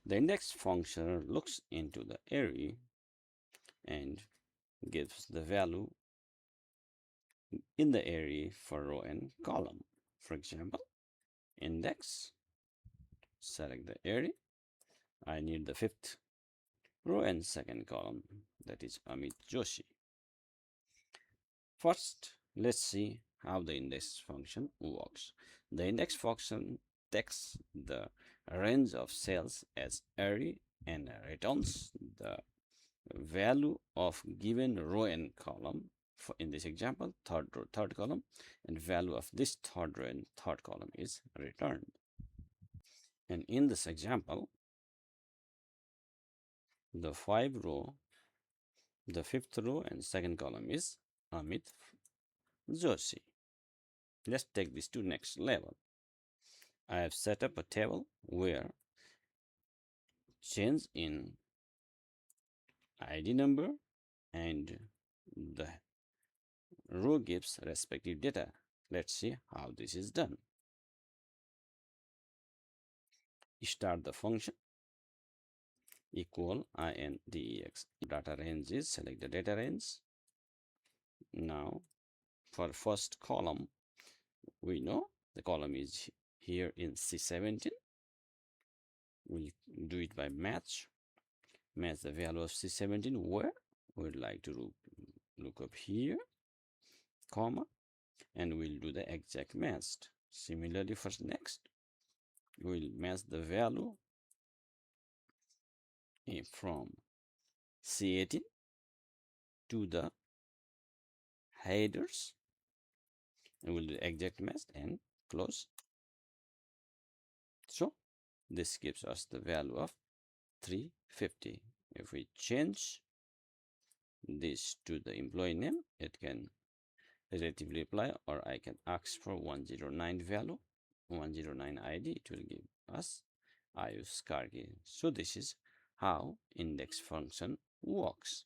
The index function looks into the array and gives the value in the array for row and column. For example, index, select the array. I need the fifth row and second column, that is Amit Joshi. First, let's see how the index function works. The index function takes the range of cells as array and returns the value of given row and column. For in this example, third row, third column, and value of this third row and third column is returned. And in this example, the fifth row and second column is Amit Joshi. Let's take this to next level. I have set up a table where change in ID number and the row gives respective data. Let's see how this is done. Start the function equal index data range is, select the data range. Now for first column, we know the column is here in C17. We'll do it by match the value of C17 where we'd like to look up here, comma, and we'll do the exact match. Similarly, for next, we'll match the value from C18 to the headers, and we'll do the exact match and close. So this gives us the value of 350. If we change this to the employee name, it can relatively apply, or I can ask for 109 value, 109 ID. It will give us Ayush Kargi. So this is how index function works.